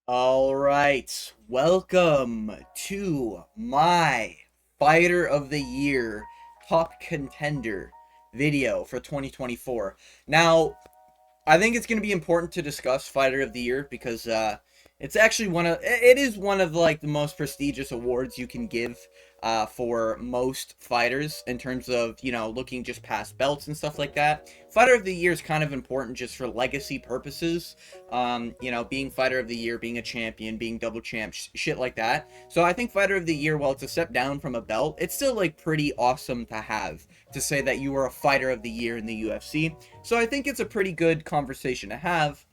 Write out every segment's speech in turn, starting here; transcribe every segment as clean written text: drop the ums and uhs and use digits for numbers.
All right, welcome to my Fighter of the Year Top Contender video for 2024. Now, I think it's going to be important to discuss Fighter of the Year because it's actually it is one of like the most prestigious awards you can give for most fighters in terms of, looking just past belts and stuff like that. Fighter of the Year is kind of important just for legacy purposes. Being Fighter of the Year, being a champion, being double champ, shit like that. So I think Fighter of the Year, while it's a step down from a belt, it's still like pretty awesome to have, to say that you were a Fighter of the Year in the UFC. So I think it's a pretty good conversation to have.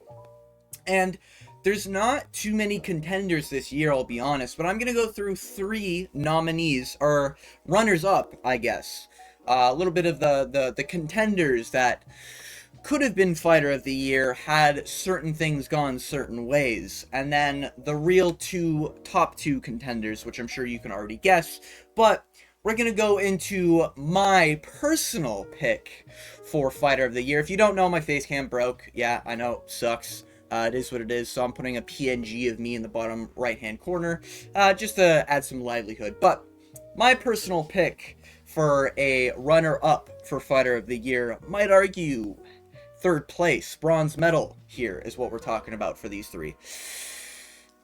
And there's not too many contenders this year, I'll be honest, but I'm going to go through three nominees, or runners-up, I guess. A little bit of the contenders that could have been Fighter of the Year had certain things gone certain ways. And then the real top two contenders, which I'm sure you can already guess. But we're going to go into my personal pick for Fighter of the Year. If you don't know, my face cam broke. Yeah, I know, sucks. It is what it is, so I'm putting a PNG of me in the bottom right-hand corner, just to add some livelihood. But my personal pick for a runner-up for Fighter of the Year, might argue third place, bronze medal here is what we're talking about for these three.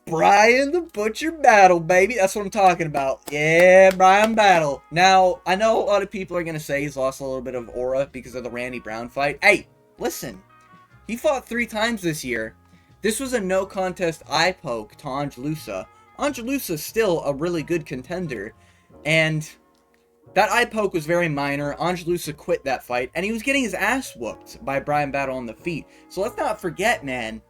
Brian the Butcher Battle, baby. That's what I'm talking about. Yeah, Brian Battle. Now, I know a lot of people are going to say he's lost a little bit of aura because of the Randy Brown fight. Hey, listen. He fought 3 times this year. This was a no contest eye poke to Angelusa. Angelusa's still a really good contender. And that eye poke was very minor. Angelusa quit that fight. And he was getting his ass whooped by Brian Battle on the feet. So let's not forget, man.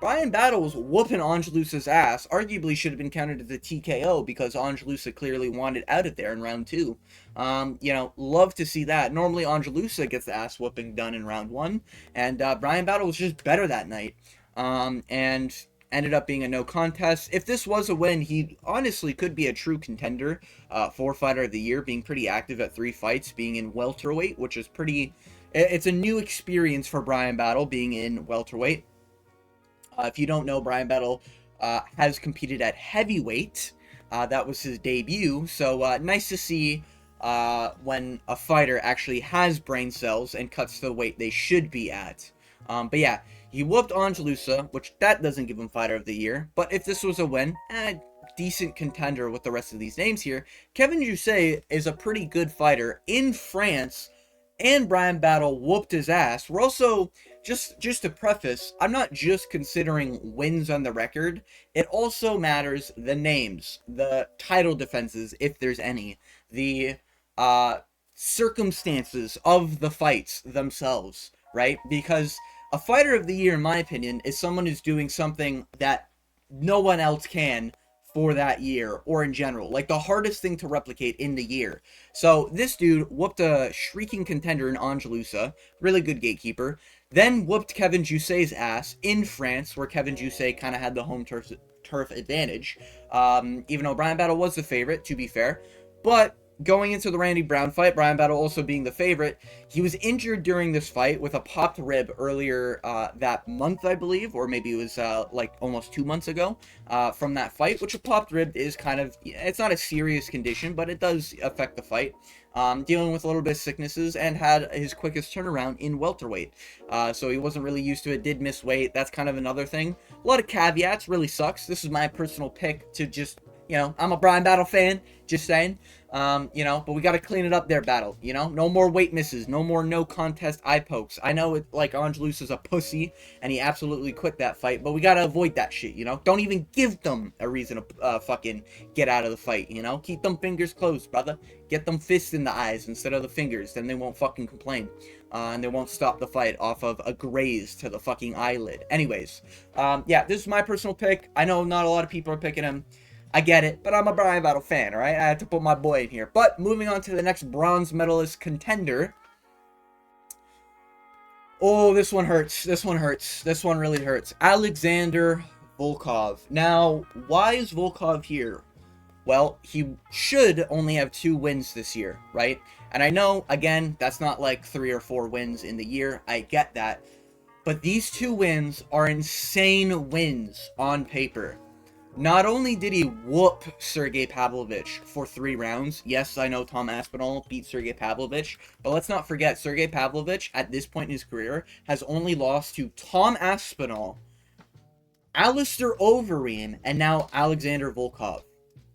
Brian Battle was whooping Angelusa's ass. Arguably should have been counted as a TKO because Angelusa clearly wanted out of there in round 2. Love to see that. Normally Angelusa gets the ass whooping done in round 1. And Brian Battle was just better that night. And ended up being a no contest. If this was a win, he honestly could be a true contender for Fighter of the Year, being pretty active at 3 fights, being in welterweight, which is pretty... It's a new experience for Brian Battle, being in welterweight. If you don't know, Brian Battle has competed at heavyweight. That was his debut, so nice to see when a fighter actually has brain cells and cuts to the weight they should be at. But yeah, he whooped Angelusa, which that doesn't give him Fighter of the Year. But if this was a win, decent contender with the rest of these names here. Kevin Jousset is a pretty good fighter in France, and Brian Battle whooped his ass. We're also, just to preface, I'm not just considering wins on the record. It also matters the names, the title defenses, if there's any, the circumstances of the fights themselves, right? Because a Fighter of the Year, in my opinion, is someone who's doing something that no one else can for that year, or in general, like the hardest thing to replicate in the year. So this dude whooped a shrieking contender in Angelusa, really good gatekeeper, then whooped Kevin Jousset's ass in France, where Kevin Jousset kind of had the home turf advantage, even though Brian Battle was the favorite, to be fair. But going into the Randy Brown fight, Brian Battle also being the favorite, he was injured during this fight with a popped rib earlier that month, I believe, or maybe it was like almost 2 months ago from that fight, which a popped rib is kind of, it's not a serious condition, but it does affect the fight. Dealing with a little bit of sicknesses, and had his quickest turnaround in welterweight. So he wasn't really used to it, did miss weight. That's kind of another thing. A lot of caveats, really sucks. This is my personal pick to just, I'm a Brian Battle fan, just saying. But we got to clean it up there, Battle, no more weight misses, no more no contest eye pokes. I know like Angelusa's a pussy and he absolutely quit that fight, but we got to avoid that shit, don't even give them a reason to fucking get out of the fight, keep them fingers closed, brother, get them fists in the eyes instead of the fingers, then they won't fucking complain, and they won't stop the fight off of a graze to the fucking eyelid. Anyways, yeah, this is my personal pick. I know not a lot of people are picking him. I get it, but I'm a Brian Battle fan, alright? I had to put my boy in here. But moving on to the next bronze medalist contender. Oh, this one hurts. This one hurts. This one really hurts. Alexander Volkov. Now, why is Volkov here? Well, he should only have 2 wins this year, right? And I know, again, that's not like 3 or 4 wins in the year. I get that. But these two wins are insane wins on paper. Not only did he whoop Sergey Pavlovich for 3 rounds, yes, I know Tom Aspinall beat Sergey Pavlovich, but let's not forget, Sergey Pavlovich, at this point in his career, has only lost to Tom Aspinall, Alistair Overeem, and now Alexander Volkov.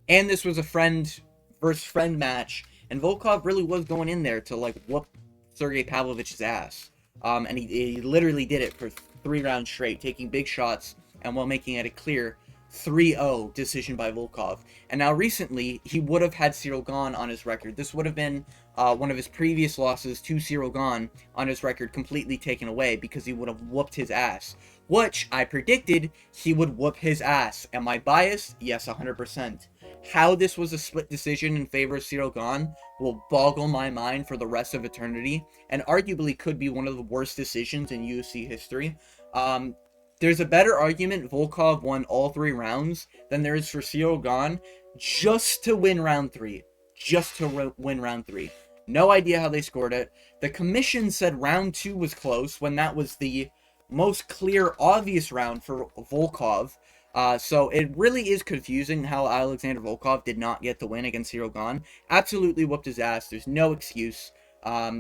And this was a friend versus friend match, and Volkov really was going in there to, like, whoop Sergey Pavlovich's ass. And he literally did it for 3 rounds straight, taking big shots, and while making it a clear 3-0 decision by Volkov. And now recently, he would have had Cyril Gane on his record. This would have been one of his previous losses to Cyril Gane on his record completely taken away because he would have whooped his ass. Which I predicted he would whoop his ass. Am I biased? Yes, 100%. How this was a split decision in favor of Cyril Gane will boggle my mind for the rest of eternity, and arguably could be one of the worst decisions in UFC history. There's a better argument Volkov won all 3 rounds than there is for Cyril Gane just to win round 3. Just to win round 3. No idea how they scored it. The commission said round 2 was close when that was the most clear, obvious round for Volkov. So it really is confusing how Alexander Volkov did not get the win against Cyril Gane. Absolutely whooped his ass. There's no excuse.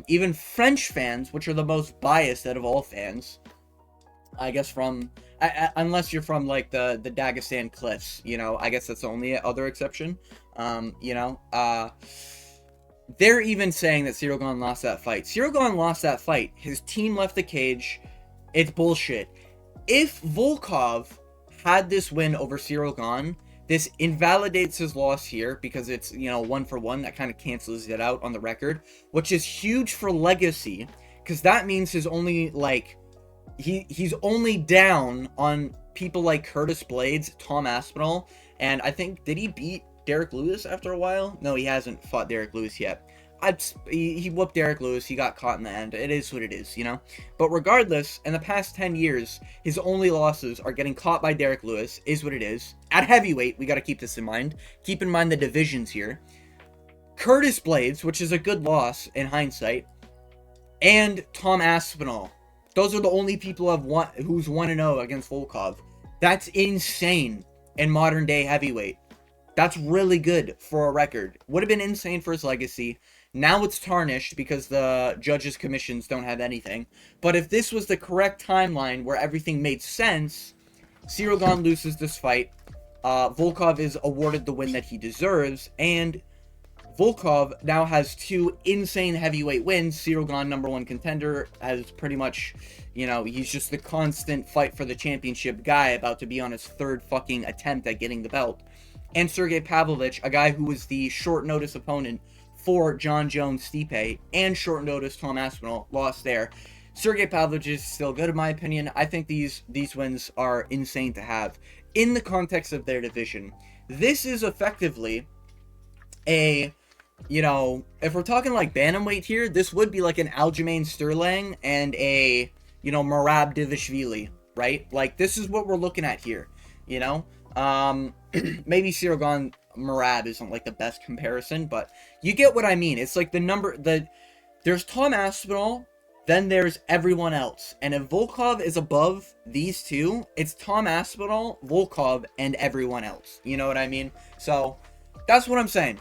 Even French fans, which are the most biased out of all fans, I guess from, unless you're from, like, the Dagestan cliffs, you know, I guess that's the only other exception, they're even saying that Cyril Gane lost that fight. Cyril Gane lost that fight. His team left the cage. It's bullshit. If Volkov had this win over Cyril Gane, this invalidates his loss here because it's, 1-for-1. That kind of cancels it out on the record, which is huge for legacy because that means his only, like, he's only down on people like Curtis Blades, Tom Aspinall, and I think, did he beat Derek Lewis after a while? No, he hasn't fought Derek Lewis yet. He whooped Derek Lewis, he got caught in the end. It is what it is, But regardless, in the past 10 years, his only losses are getting caught by Derek Lewis, is what it is. At heavyweight, we gotta keep this in mind. Keep in mind the divisions here. Curtis Blades, which is a good loss in hindsight, and Tom Aspinall. Those are the only people who's 1-0 against Volkov. That's insane in modern day heavyweight. That's really good for a record. Would have been insane for his legacy. Now it's tarnished because the judges' commissions don't have anything. But if this was the correct timeline where everything made sense, Cyril Gane loses this fight. Volkov is awarded the win that he deserves, and Volkov now has 2 insane heavyweight wins. Cyril Gane, #1 contender, has pretty much, he's just the constant fight for the championship guy, about to be on his 3rd fucking attempt at getting the belt. And Sergey Pavlovich, a guy who was the short notice opponent for John Jones Stipe, and short notice Tom Aspinall, lost there. Sergey Pavlovich is still good in my opinion. I think these wins are insane to have in the context of their division. This is effectively a, if we're talking like bantamweight here, this would be like an Aljamain Sterling and a, Merab Divishvili, right? Like, this is what we're looking at here, maybe Cyril Gane Merab isn't like the best comparison, but you get what I mean. It's like there's Tom Aspinall, then there's everyone else. And if Volkov is above these 2, it's Tom Aspinall, Volkov, and everyone else. You know what I mean? So, that's what I'm saying.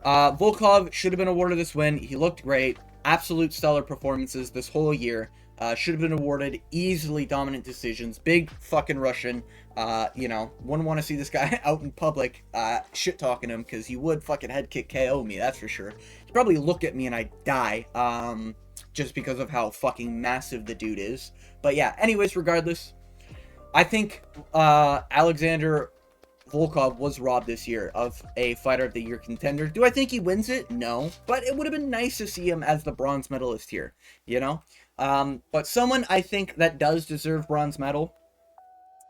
Volkov should have been awarded this win. He looked great. Absolute stellar performances this whole year. Should have been awarded easily dominant decisions. Big fucking Russian. Wouldn't want to see this guy out in public shit talking him, because he would fucking head kick KO me, that's for sure. He'd probably look at me and I'd die, just because of how fucking massive the dude is. But yeah, anyways, regardless, I think Alexander Volkov was robbed this year of a Fighter of the Year contender. Do I think he wins it? No. But it would have been nice to see him as the bronze medalist here, But someone I think that does deserve bronze medal,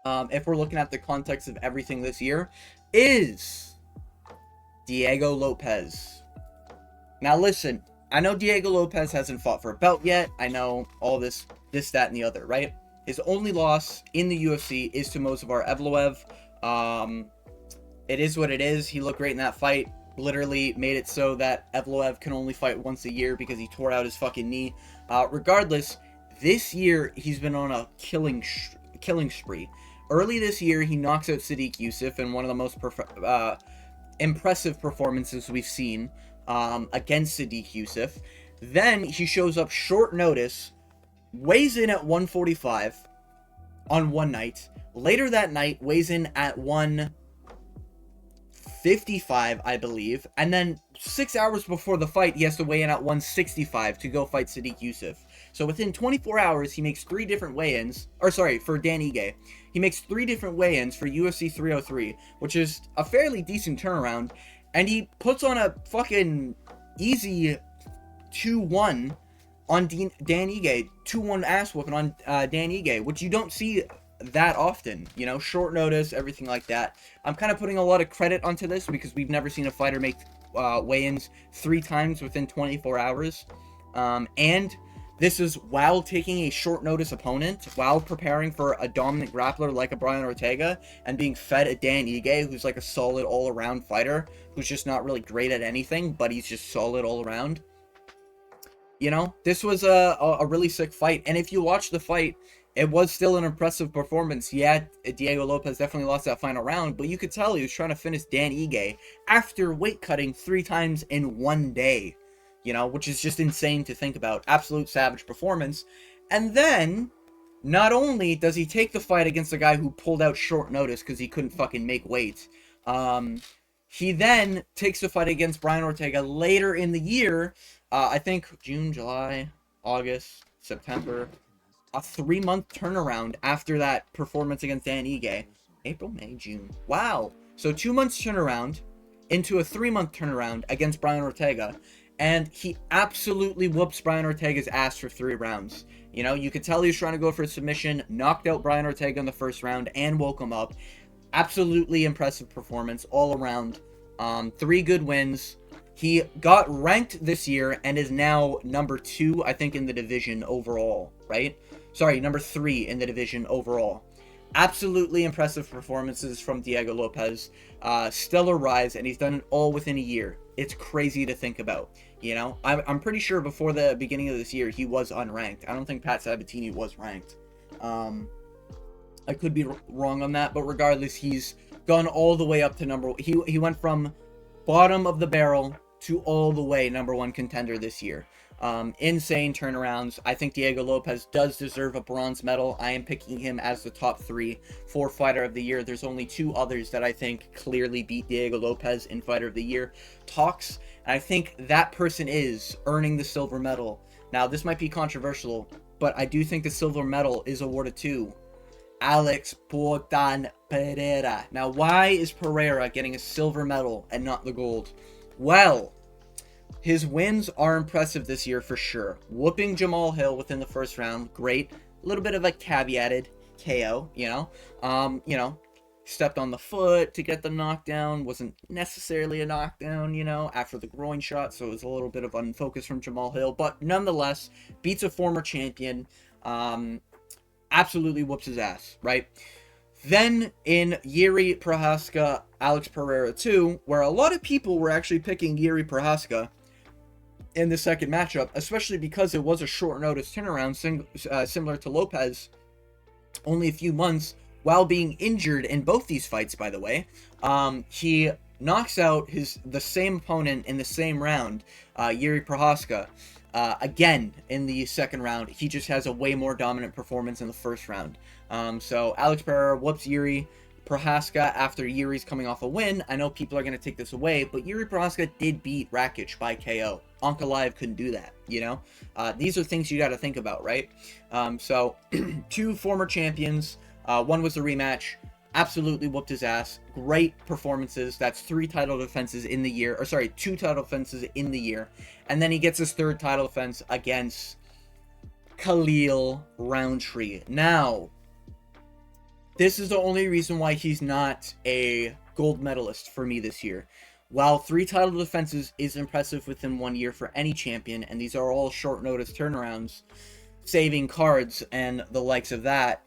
if we're looking at the context of everything this year, is Diego Lopez. Now listen, I know Diego Lopez hasn't fought for a belt yet. I know all this, that, and the other, right? His only loss in the UFC is to Movsar Evloev. It is what it is. He looked great in that fight. Literally made it so that Evloev can only fight once a year because he tore out his fucking knee. Regardless, This year, he's been on a killing spree. Early this year, he knocks out Sadiq Yusuff in one of the most impressive performances we've seen against Sadiq Yusuff. Then he shows up short notice, weighs in at 145 on one night. Later that night, weighs in at 155, I believe. And then 6 hours before the fight, he has to weigh in at 165 to go fight Sadiq Yusuff. So within 24 hours, he makes 3 different weigh-ins. Or sorry, for Dan Ige. He makes 3 different weigh-ins for UFC 303, which is a fairly decent turnaround. And he puts on a fucking easy 2-1 on Dan Ige. 2-1 ass whooping on Dan Ige, which you don't see that often, you know, short notice, everything like that. I'm kind of putting a lot of credit onto this because we've never seen a fighter make weigh-ins 3 times within 24 hours. And this is while taking a short notice opponent, while preparing for a dominant grappler like a Brian Ortega, and being fed a Dan Ige, who's like a solid all-around fighter, who's just not really great at anything, but he's just solid all around. You know, this was a really sick fight. And if you watch the fight, it was still an impressive performance. Yeah, Diego Lopez definitely lost that final round, but you could tell he was trying to finish Dan Ige after weight cutting 3 times in one day. You know, which is just insane to think about. Absolute savage performance. And then, not only does he take the fight against a guy who pulled out short notice because he couldn't fucking make weight, he then takes the fight against Brian Ortega later in the year. I think June, July, August, September. A 3-month turnaround after that performance against Dan Ige. April, May, June. Wow. So 2 months turnaround into a 3-month turnaround against Brian Ortega. And he absolutely whoops Brian Ortega's ass for 3 rounds. You know, you could tell he was trying to go for a submission, knocked out Brian Ortega in the first round, and woke him up. Absolutely impressive performance all around. 3 good wins. He got ranked this year and is now number 2, I think, in the division overall, right? Sorry, number 3 in the division overall. Absolutely impressive performances from Diego Lopez. Stellar rise, and he's done it all within a year. It's crazy to think about, you know? I'm pretty sure before the beginning of this year, he was unranked. I don't think Pat Sabatini was ranked. I could be wrong on that, but regardless, he's gone all the way up to number... He went from bottom of the barrel to all the way number 1 contender this year. Insane turnarounds. I think Diego Lopez does deserve a bronze medal. I am picking him as the top 3 for Fighter of the Year. There's only 2 others that I think clearly beat Diego Lopez in Fighter of the Year talks, and I think that person is earning the silver medal. Now, this might be controversial, but I do think the silver medal is awarded to Alex Portan Pereira. Now, why is Pereira getting a silver medal and not the gold? Well, his wins are impressive this year for sure. Whooping Jamal Hill within the first round, great. A little bit of a caveated KO, you know. Stepped on the foot to get the knockdown. Wasn't necessarily a knockdown, you know, after the groin shot, so it was a little bit of unfocus from Jamal Hill. But nonetheless, beats a former champion. Absolutely whoops his ass, right? Then in Yuri Prohaska, Alex Pereira 2, where a lot of people were actually picking Yuri Prohaska in the second matchup, especially because it was a short notice turnaround, similar to Lopez, only a few months, while being injured in both these fights, by the way. He knocks out the same opponent in the same round, Yuri Prohaska, again in the second round. He just has a way more dominant performance in the first round. So Alex Pereira whoops Yuri Prohaska after Yuri's coming off a win. I know people are going to take this away, but Yuri Prohaska did beat Rakic by KO. Ankalaev couldn't do that, you know? These are things you got to think about, right? So 2 former champions. One was the rematch. Absolutely whooped his ass. Great performances. That's 3 title defenses in the year. Or sorry, 2 title defenses in the year. And then he gets his 3rd title defense against Khalil Roundtree. Now, this is the only reason why he's not a gold medalist for me this year. While 3 title defenses is impressive within 1 year for any champion, and these are all short notice turnarounds, saving cards and the likes of that,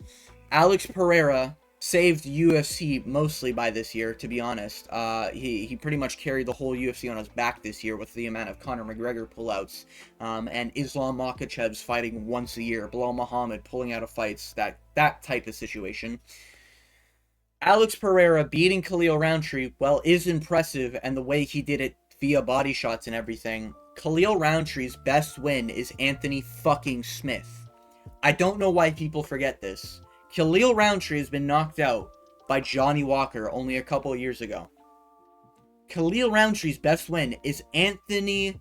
Alex Pereira saved UFC mostly by this year, to be honest. He pretty much carried the whole UFC on his back this year with the amount of Conor McGregor pullouts, and Islam Makhachev's fighting once a year, Bilal Muhammad pulling out of fights, that type of situation. Alex Pereira beating Khalil Roundtree, well, is impressive, and the way he did it via body shots and everything. Khalil Roundtree's best win is Anthony fucking Smith. I don't know why people forget this. Khalil Roundtree has been knocked out by Johnny Walker only a couple of years ago. Khalil Roundtree's best win is Anthony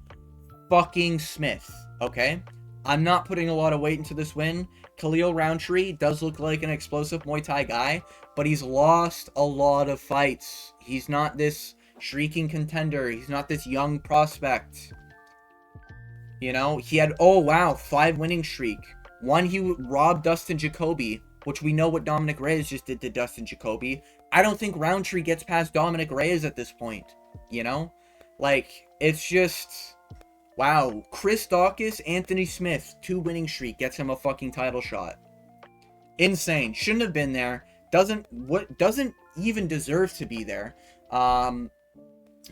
fucking Smith, okay? I'm not putting a lot of weight into this win. Khalil Roundtree does look like an explosive Muay Thai guy, but he's lost a lot of fights. He's not this shrieking contender. He's not this young prospect. You know, he had, 5 winning streak. One, he robbed Dustin Jacoby, which we know what Dominic Reyes just did to Dustin Jacoby. I don't think Roundtree gets past Dominic Reyes at this point, you know? Like, it's just, wow. Chris Daukaus, Anthony Smith, 2 winning streak gets him a fucking title shot. Insane. Shouldn't have been there. Doesn't even deserve to be there.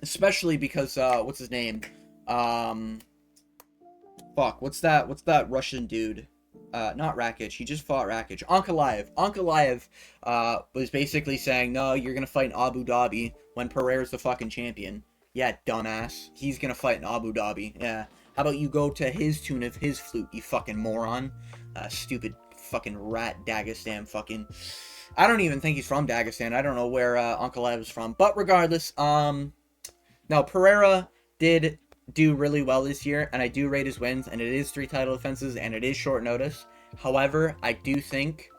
Especially because, what's his name? What's that Russian dude? Not Rakic. He just fought Rakic. Ankalaev. Ankalaev was basically saying, no, you're going to fight in Abu Dhabi when Pereira's the fucking champion. Yeah, dumbass. He's going to fight in Abu Dhabi. Yeah. How about you go to his tune of his flute, you fucking moron? Stupid fucking rat Dagestan fucking... I don't even think he's from Dagestan. I don't know where Ankalaev is from. But regardless, no, Pereira did do really well this year, and I do rate his wins, and it is 3 title defenses, and it is short notice. However, I do think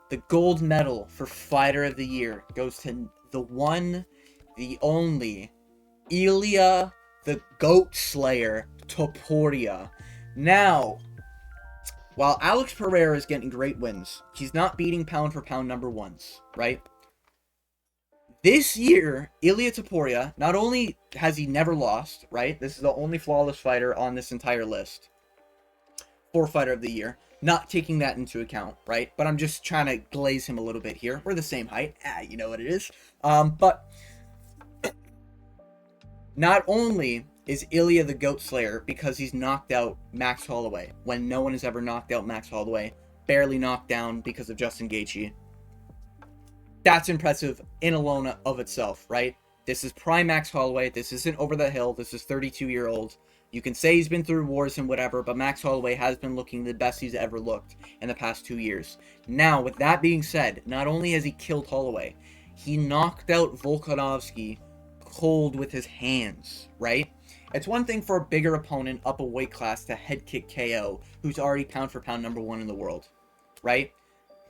the gold medal for Fighter of the Year goes to the one, the only, Ilya the Goat Slayer Topuria. Now, while Alex Pereira is getting great wins, he's not beating pound for pound number ones, right? This year, Ilya Topuria, not only has he never lost, right? This is the only flawless fighter on this entire list for Fighter of the Year. Not taking that into account, right? But I'm just trying to glaze him a little bit here. We're the same height. You know what it is. But not only is Ilya the Goat Slayer because he's knocked out Max Holloway when no one has ever knocked out Max Holloway, barely knocked down because of Justin Gaethje. That's impressive in alone of itself, right? This is prime Max Holloway. This isn't over the hill. This is 32-year-old. You can say he's been through wars and whatever, but Max Holloway has been looking the best he's ever looked in the past 2 years. Now, with that being said, not only has he killed Holloway, he knocked out Volkanovski cold with his hands, right? It's one thing for a bigger opponent up a weight class to head kick KO, who's already pound for pound number 1 in the world, right?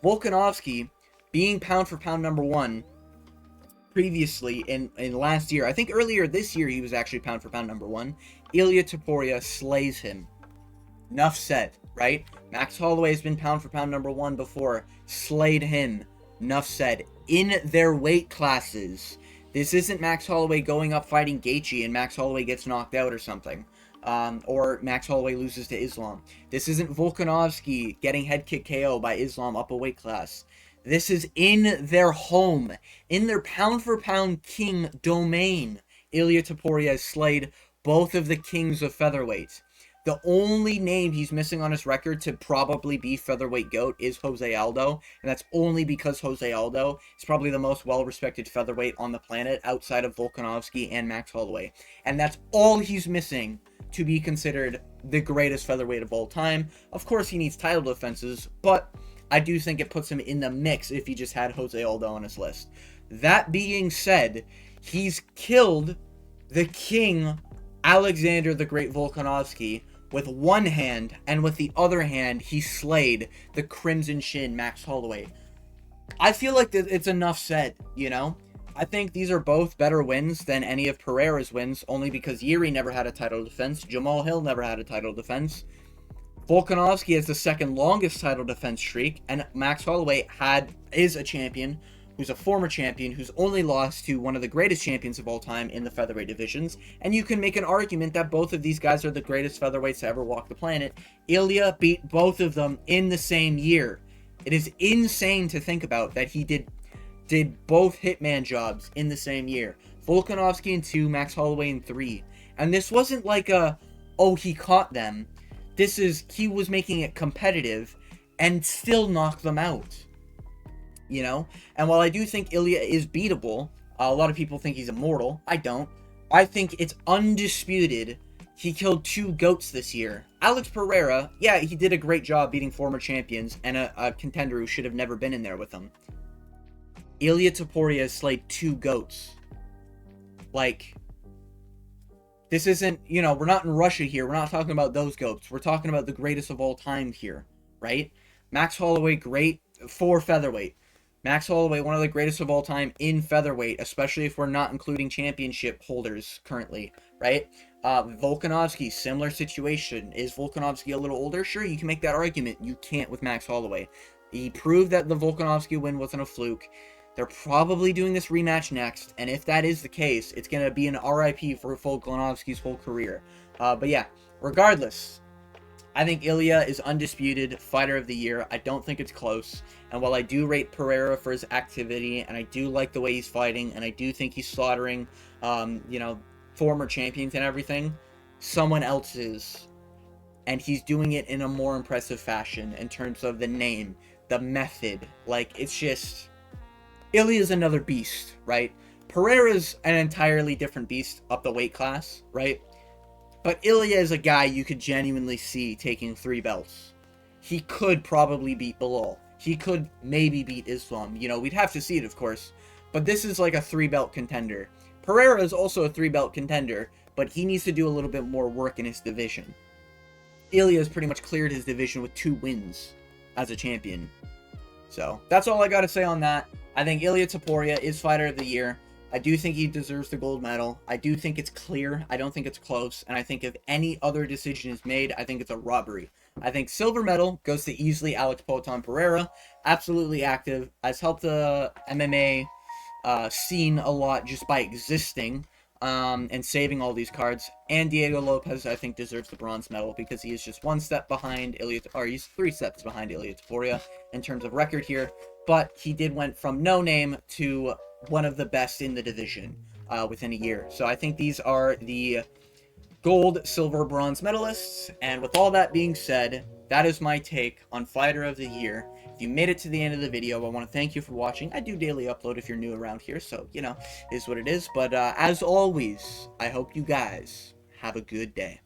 Volkanovski, being pound for pound number 1 previously in last year, I think earlier this year he was actually pound for pound number 1. Ilya Topuria slays him. Enough said, right? Max Holloway has been pound for pound number 1 before, slayed him. Enough said. In their weight classes. This isn't Max Holloway going up fighting Gaethje and Max Holloway gets knocked out or something. Or Max Holloway loses to Islam. This isn't Volkanovski getting head kick KO by Islam up a weight class. This is in their home, in their pound-for-pound king domain. Ilya Topuria has slayed both of the kings of featherweight. The only name he's missing on his record to probably be featherweight GOAT is Jose Aldo, and that's only because Jose Aldo is probably the most well-respected featherweight on the planet outside of Volkanovski and Max Holloway. And that's all he's missing to be considered the greatest featherweight of all time. Of course, he needs title defenses, but I do think it puts him in the mix if he just had Jose Aldo on his list. That being said, he's killed the king, Alexander the Great Volkanovski, with one hand, and with the other hand, he slayed the Crimson Shin, Max Holloway. I feel like it's enough said, you know? I think these are both better wins than any of Pereira's wins, only because Yuri never had a title defense, Jamal Hill never had a title defense. Volkanovski has the second longest title defense streak, and Max Holloway is a champion, who's a former champion, who's only lost to one of the greatest champions of all time in the featherweight divisions, and you can make an argument that both of these guys are the greatest featherweights to ever walk the planet. Ilya beat both of them in the same year. It is insane to think about that he did did both Hitman jobs in the same year. Volkanovski in 2, Max Holloway in 3. And this wasn't like a, oh, he caught them. This is, he was making it competitive and still knocked them out. You know? And while I do think Ilya is beatable, a lot of people think he's immortal. I don't. I think it's undisputed he killed 2 GOATs this year. Alex Pereira, yeah, he did a great job beating former champions and a contender who should have never been in there with him. Ilya Topuria has slayed 2 GOATs. Like, this isn't, you know, we're not in Russia here. We're not talking about those GOATs. We're talking about the greatest of all time here, right? Max Holloway, great for featherweight. Max Holloway, one of the greatest of all time in featherweight, especially if we're not including championship holders currently, right? Volkanovski, similar situation. Is Volkanovski a little older? Sure, you can make that argument. You can't with Max Holloway. He proved that the Volkanovski win wasn't a fluke. They're probably doing this rematch next, and if that is the case, it's going to be an RIP for Volkanovski's whole career. But yeah, regardless, I think Ilya is undisputed fighter of the year. I don't think it's close. And while I do rate Pereira for his activity, and I do like the way he's fighting, and I do think he's slaughtering, you know, former champions and everything, someone else is. And he's doing it in a more impressive fashion in terms of the name, the method. Like, it's just, Ilya's another beast, right? Pereira's an entirely different beast up the weight class, right? But Ilya is a guy you could genuinely see taking 3 belts. He could probably beat Bilal. He could maybe beat Islam. You know, we'd have to see it, of course. But this is like a 3-belt contender. Pereira is also a 3-belt contender, but he needs to do a little bit more work in his division. Ilya has pretty much cleared his division with 2 wins as a champion. So, that's all I gotta say on that. I think Ilya Topuria is fighter of the year. I do think he deserves the gold medal. I do think it's clear. I don't think it's close. And I think if any other decision is made, I think it's a robbery. I think silver medal goes to easily Alex Poatan Pereira. Absolutely active. Has helped the MMA scene a lot just by existing and saving all these cards. And Diego Lopez, I think, deserves the bronze medal because he is just 1 step behind Ilya, or he's 3 steps behind Ilya Topuria in terms of record here. But he did went from no name to one of the best in the division within a year. So I think these are the gold, silver, bronze medalists. And with all that being said, that is my take on Fighter of the Year. If you made it to the end of the video, I want to thank you for watching. I do daily upload if you're new around here, so, you know, is what it is. But as always, I hope you guys have a good day.